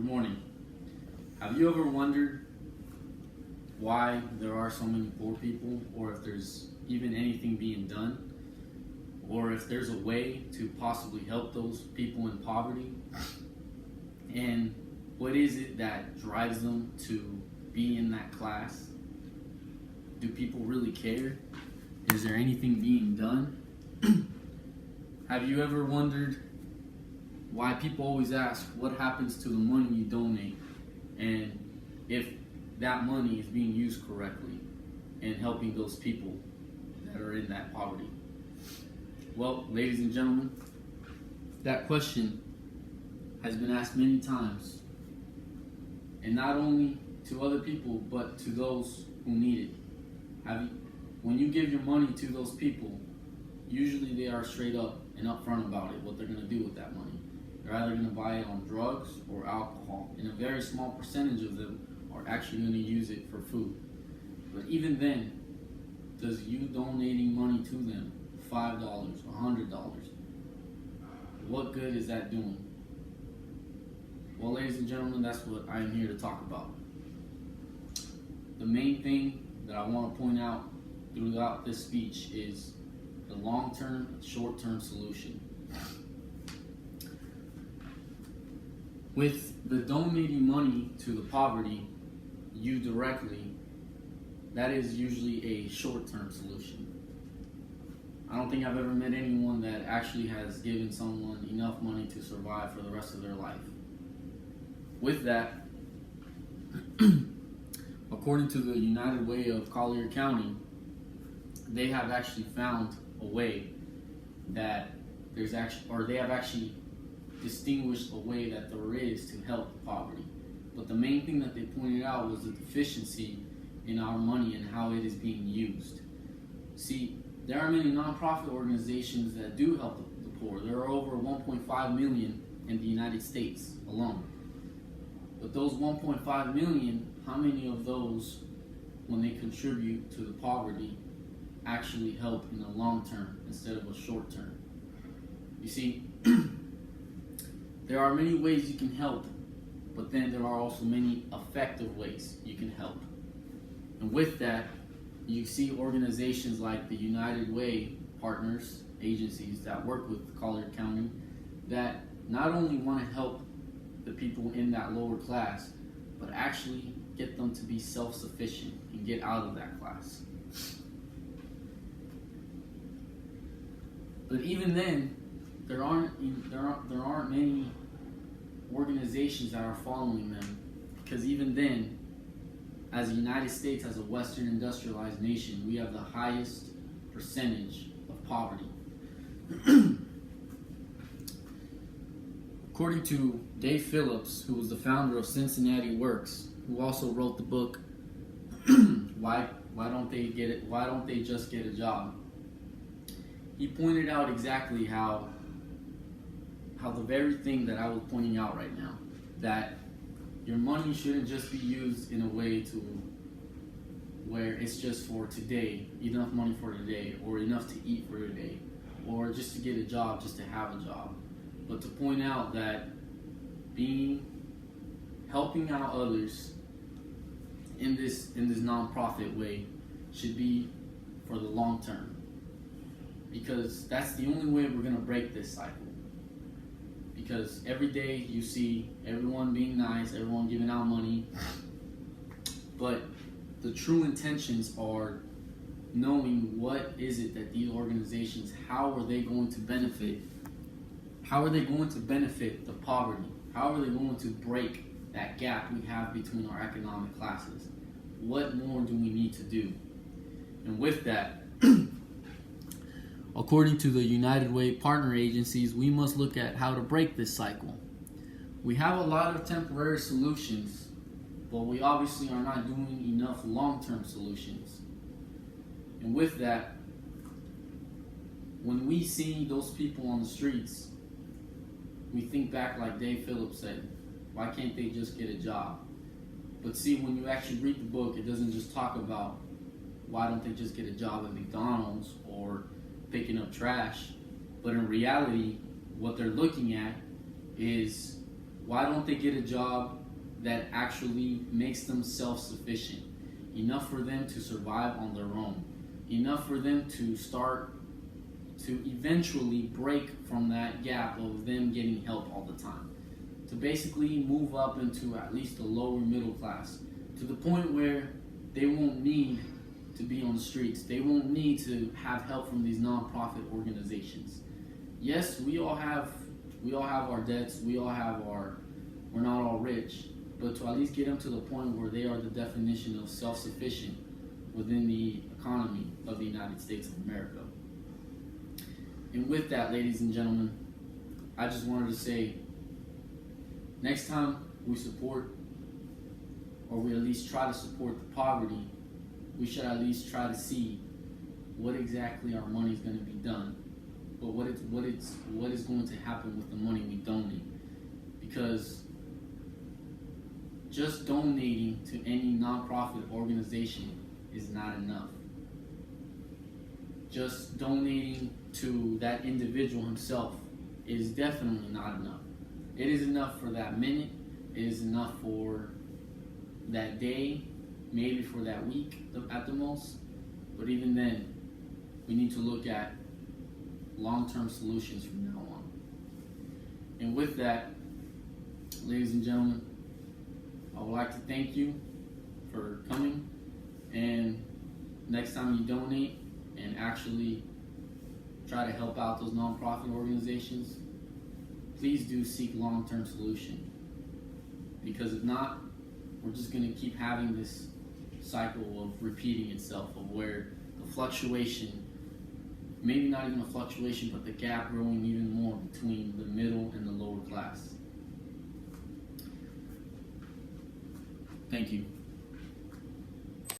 Good morning. Have you ever wondered why there are so many poor people, or if there's even anything being done, or if there's a way to possibly help those people in poverty? And what is it that drives them to be in that class? Do people really care? Is there anything being done? Have you ever wondered why people always ask what happens to the money you donate, and if that money is being used correctly and helping those people that are in that poverty? Well, ladies and gentlemen, that question has been asked many times, and not only to other people but to those who need it. When you give your money to those people, usually they are straight up and upfront about it, what they're going to do with that money. They're either going to buy it on drugs or alcohol, and a very small percentage of them are actually going to use it for food. But even then, does you donating money to them, $5, $100, what good is that doing? Well, ladies and gentlemen, that's what I am here to talk about. The main thing that I want to point out throughout this speech is the long-term and short-term solution. With the donating money to the poverty, you directly, that is usually a short-term solution. I don't think I've ever met anyone that actually has given someone enough money to survive for the rest of their life. With that, according to the United Way of Collier County, they have actually found a way that they have actually distinguished a way that there is to help the poverty. But the main thing that they pointed out was the deficiency in our money and how it is being used. See, there are many nonprofit organizations that do help the poor. There are over 1.5 million in the United States alone. But those 1.5 million, how many of those, when they contribute to the poverty, actually help in the long term instead of a short term? You see, there are many ways you can help, but then there are also many effective ways you can help. And with that, you see organizations like the United Way partners, agencies that work with Collier County, that not only want to help the people in that lower class, but actually get them to be self-sufficient and get out of that class. But even then, there aren't many organizations that are following them, because even then, as the United States, as a Western industrialized nation, we have the highest percentage of poverty. According to Dave Phillips, who was the founder of Cincinnati Works, who also wrote the book Why Don't They Just Get a Job? He pointed out exactly how the very thing that I was pointing out right now, that your money shouldn't just be used in a way to where it's just for today, enough money for today, or enough to eat for today, or just to get a job, just to have a job. But to point out that helping out others in this nonprofit way should be for the long term, because that's the only way we're going to break this cycle. Because every day you see everyone being nice, everyone giving out money, but the true intentions are knowing what is it that these organizations, how are they going to benefit the poverty? How are they going to break that gap we have between our economic classes? What more do we need to do? And with that, according to the United Way partner agencies, we must look at how to break this cycle. We have a lot of temporary solutions, but we obviously are not doing enough long-term solutions. And with that, when we see those people on the streets, we think back like Dave Phillips said, why can't they just get a job? But see, when you actually read the book, it doesn't just talk about why don't they just get a job at McDonald's or picking up trash, but in reality, what they're looking at is Why don't they get a job that actually makes them self-sufficient, enough for them to survive on their own, enough for them to start to eventually break from that gap of them getting help all the time, to basically move up into at least the lower middle class, to the point where they won't need to be on the streets. They won't need to have help from these nonprofit organizations. Yes, we all have our debts. We're not all rich, but to at least get them to the point where they are the definition of self-sufficient within the economy of the United States of America. And with that, ladies and gentlemen, I just wanted to say, next time we support, or we at least try to support the poverty, we should at least try to see what exactly our money is going to be done, but what is going to happen with the money we donate. Because just donating to any nonprofit organization is not enough. Just donating to that individual himself is definitely not enough. It is enough for that minute. It is enough for that day, maybe for that week at the most. But even then, we need to look at long-term solutions from now on. And with that, ladies and gentlemen, I would like to thank you for coming. And next time you donate and actually try to help out those nonprofit organizations, please do seek long-term solution. Because if not, we're just going to keep having this cycle of repeating itself, of where the fluctuation, maybe not even a fluctuation, but the gap growing even more between the middle and the lower class. Thank you.